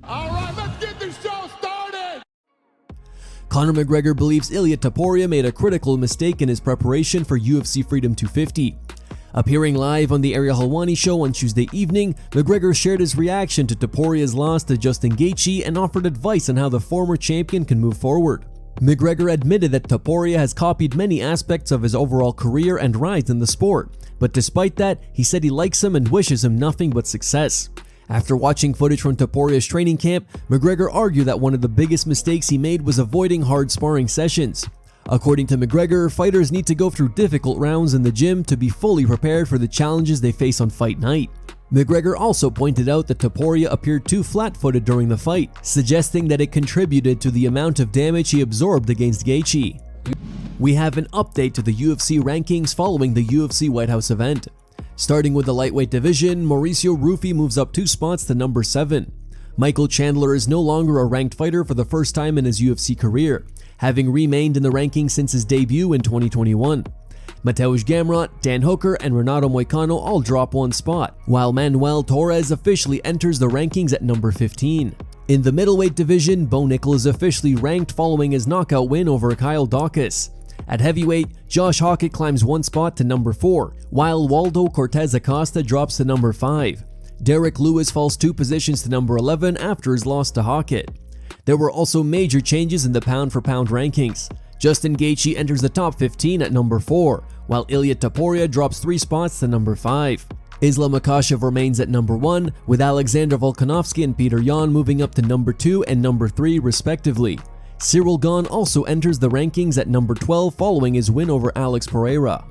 All right, let's get this show started! Conor McGregor believes Ilia Topuria made a critical mistake in his preparation for UFC Freedom 250. Appearing live on the Ariel Helwani show on Tuesday evening, McGregor shared his reaction to Topuria's loss to Justin Gaethje and offered advice on how the former champion can move forward. McGregor admitted that Topuria has copied many aspects of his overall career and rise in the sport, but despite that, he said he likes him and wishes him nothing but success. After watching footage from Topuria's training camp, McGregor argued that one of the biggest mistakes he made was avoiding hard sparring sessions. According to McGregor, fighters need to go through difficult rounds in the gym to be fully prepared for the challenges they face on fight night. McGregor also pointed out that Topuria appeared too flat-footed during the fight, suggesting that it contributed to the amount of damage he absorbed against Gaethje. We have an update to the UFC rankings following the UFC White House event. Starting with the lightweight division, Mauricio Rufy moves up 2 spots to number 7. Michael Chandler is no longer a ranked fighter for the first time in his UFC career, having remained in the rankings since his debut in 2021. Mateusz Gamrot, Dan Hooker, and Renato Moicano all drop 1 spot, while Manuel Torres officially enters the rankings at number 15. In the middleweight division, Bo Nickel is officially ranked following his knockout win over Kyle Daukaus. At heavyweight, Josh Hockett climbs 1 spot to number 4, while Waldo Cortez Acosta drops to number 5. Derek Lewis falls 2 positions to number 11 after his loss to Hockett. There were also major changes in the pound-for-pound rankings. Justin Gaethje enters the top 15 at number 4, while Ilia Topuria drops 3 spots to number 5. Islam Makhachev remains at number 1, with Alexander Volkanovski and Peter Yan moving up to number 2 and number 3 respectively. Ciryl Gane also enters the rankings at number 12 following his win over Alex Pereira.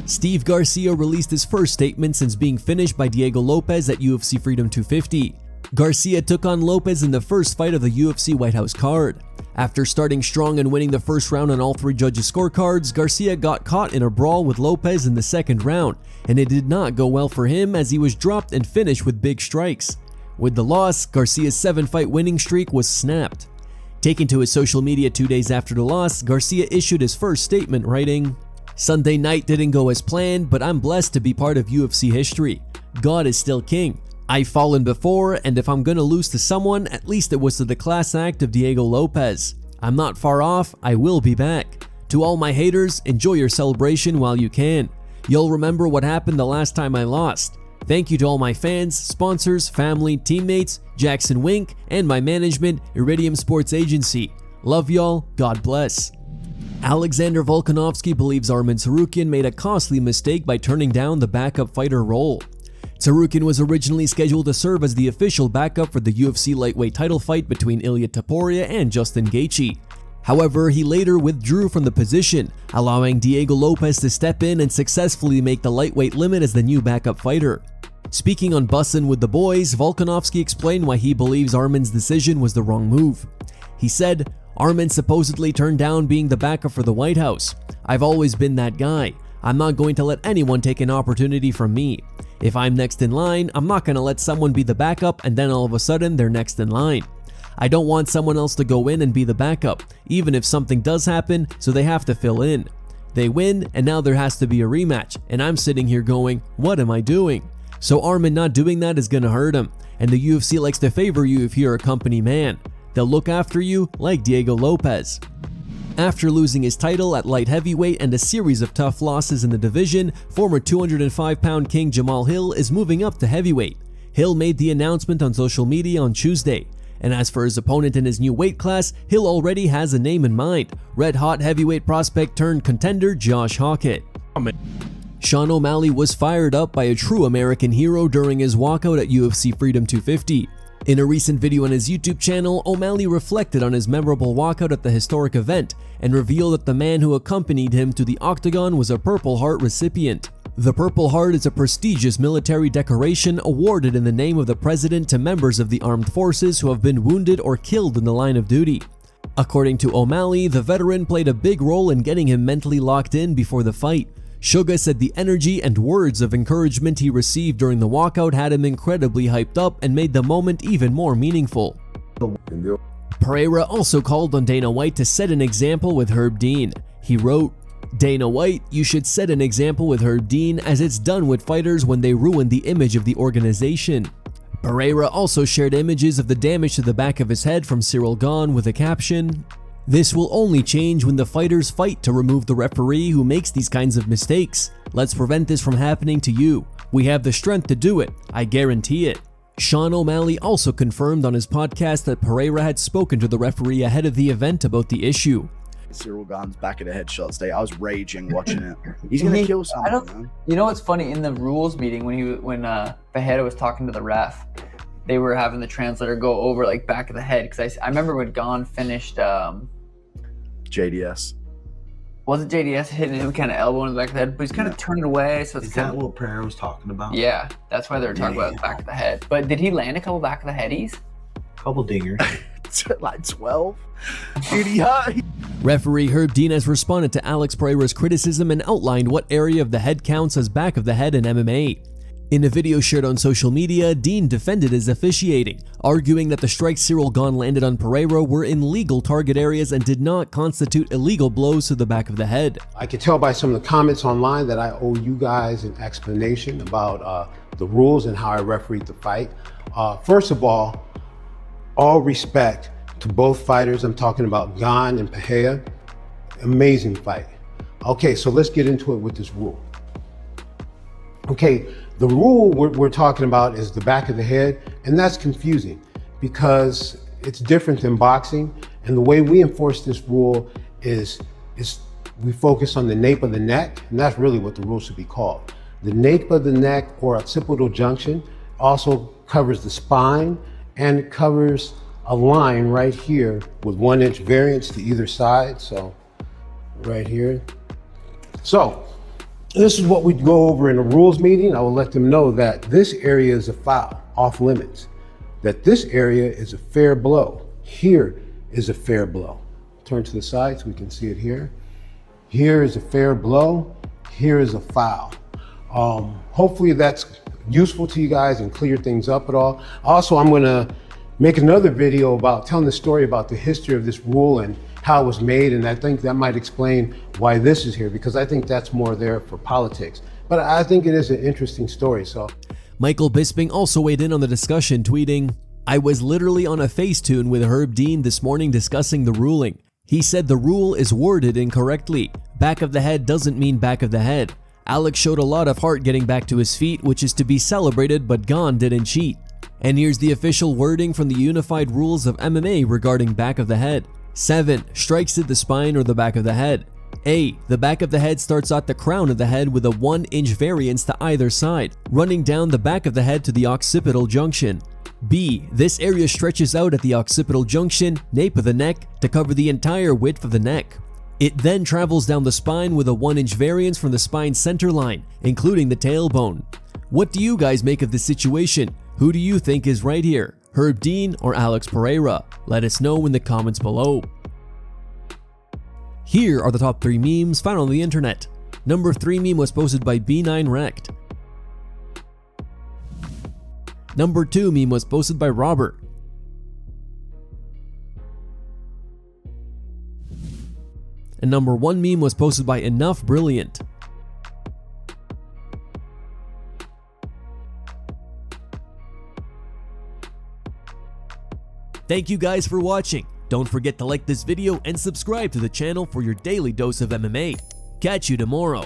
Steve Garcia released his first statement since being finished by Diego Lopes at UFC Freedom 250. Garcia took on Lopes in the first fight of the UFC White House card. After starting strong and winning the first round on all 3 judges' scorecards, Garcia got caught in a brawl with Lopes in the second round, and it did not go well for him as he was dropped and finished with big strikes. With the loss, Garcia's 7-fight winning streak was snapped. Taken to his social media 2 days after the loss, Garcia issued his first statement writing, "Sunday night didn't go as planned, but I'm blessed to be part of UFC history. God is still king. I've fallen before, and if I'm gonna lose to someone, at least it was to the class act of Diego Lopes. I'm not far off, I will be back. To all my haters, enjoy your celebration while you can. You'll remember what happened the last time I lost. Thank you to all my fans, sponsors, family, teammates, Jackson Wink, and my management, Iridium Sports Agency. Love y'all, God bless." Alexander Volkanovski believes Arman Tsarukyan made a costly mistake by turning down the backup fighter role. Tsarukyan was originally scheduled to serve as the official backup for the UFC lightweight title fight between Ilia Topuria and Justin Gaethje. However, he later withdrew from the position, allowing Diego Lopes to step in and successfully make the lightweight limit as the new backup fighter. Speaking on Bussin' with the Boys, Volkanovski explained why he believes Arman's decision was the wrong move. He said, "Arman supposedly turned down being the backup for the White House. I've always been that guy. I'm not going to let anyone take an opportunity from me. If I'm next in line, I'm not going to let someone be the backup and then all of a sudden they're next in line. I don't want someone else to go in and be the backup, even if something does happen, so they have to fill in. They win, and now there has to be a rematch, and I'm sitting here going, what am I doing? So Arman not doing that is going to hurt him, and the UFC likes to favor you if you're a company man. They'll look after you like Diego Lopes." After losing his title at light heavyweight and a series of tough losses in the division, former 205-pound king Jamahal Hill is moving up to heavyweight. Hill made the announcement on social media on Tuesday. And as for his opponent in his new weight class, Hill already has a name in mind: red-hot heavyweight prospect turned contender Josh Hockett. Sean O'Malley was fired up by a true American hero during his walkout at UFC Freedom 250. In a recent video on his YouTube channel, O'Malley reflected on his memorable walkout at the historic event and revealed that the man who accompanied him to the octagon was a Purple Heart recipient. The Purple Heart is a prestigious military decoration awarded in the name of the president to members of the armed forces who have been wounded or killed in the line of duty. According to O'Malley, the veteran played a big role in getting him mentally locked in before the fight. Suga said the energy and words of encouragement he received during the walkout had him incredibly hyped up and made the moment even more meaningful. Pereira also called on Dana White to set an example with Hearb Dean. He wrote, "Dana White, you should set an example with Hearb Dean, as it's done with fighters when they ruin the image of the organization." Pereira also shared images of the damage to the back of his head from Ciryl Gane with a caption, "This will only change when the fighters fight to remove the referee who makes these kinds of mistakes. Let's prevent this from happening to you. We have the strength to do it, I guarantee it." Sean O'Malley also confirmed on his podcast that Pereira had spoken to the referee ahead of the event about the issue. Ciryl Gane's back of the head shot today. I was raging watching it. He's gonna kill someone, man. You know what's funny? In the rules meeting, when Pereira was talking to the ref, they were having the translator go over like back of the head, because I remember when Gane finished. JDS. Was it JDS hitting him kind of elbow in the back of the head? But he's kind of turning away, so it's Is kind that of what Pereira was talking about? yeah. That's why they were talking about the back of the head. But did he land a couple back of the headies? Couple dingers. Like 12. Idiot. Referee Hearb has responded to Alex Pereira's criticism and outlined what area of the head counts as back of the head in MMA. In a video shared on social media, Dean defended his officiating, arguing that the strikes Ciryl Gane landed on Pereira were in legal target areas and did not constitute illegal blows to the back of the head. I can tell by some of the comments online that I owe you guys an explanation about the rules and how I refereed the fight. First of all respect to both fighters. I'm talking about Gane and Pereira. Amazing fight. Okay, so let's get into it with this rule. Okay, the rule we're talking about is the back of the head, and that's confusing because it's different than boxing. And the way we enforce this rule is we focus on the nape of the neck, and that's really what the rule should be called. The nape of the neck or occipital junction also covers the spine, and it covers a line right here with 1 inch variance to either side. So right here. So this is what we go over in a rules meeting. I will let them know that this area is a foul, off limits, that this area is a fair blow. Here is a fair blow. Turn to the side so we can see it here. Here is a fair blow. Here is a foul. Hopefully that's useful to you guys and clear things up at all. Also, I'm gonna make another video about telling the story about the history of this rule and how it was made, and I think that might explain why this is here, because I think that's more there for politics. But I think it is an interesting story. So Michael Bisping also weighed in on the discussion, tweeting, "I was literally on a Facetune with Herb Dean this morning discussing the ruling. He said the rule is worded incorrectly. Back of the head doesn't mean back of the head. Alex showed a lot of heart getting back to his feet, which is to be celebrated, but Gane didn't cheat." And here's the official wording from the unified rules of MMA regarding back of the head. 7. Strikes to the spine or the back of the head. A. The back of the head starts at the crown of the head with a 1 inch variance to either side, running down the back of the head to the occipital junction. B. This area stretches out at the occipital junction, nape of the neck, to cover the entire width of the neck. It then travels down the spine with a 1 inch variance from the spine center line, including the tailbone. What do you guys make of this situation? Who do you think is right here? Herb Dean or Alex Pereira? Let us know in the comments below. Here are the top 3 memes found on the internet. Number 3 meme was posted by B9Rect. Number 2 meme was posted by Robert. And number 1 meme was posted by Enough Brilliant. Thank you guys for watching. Don't forget to like this video and subscribe to the channel for your daily dose of MMA. Catch you tomorrow.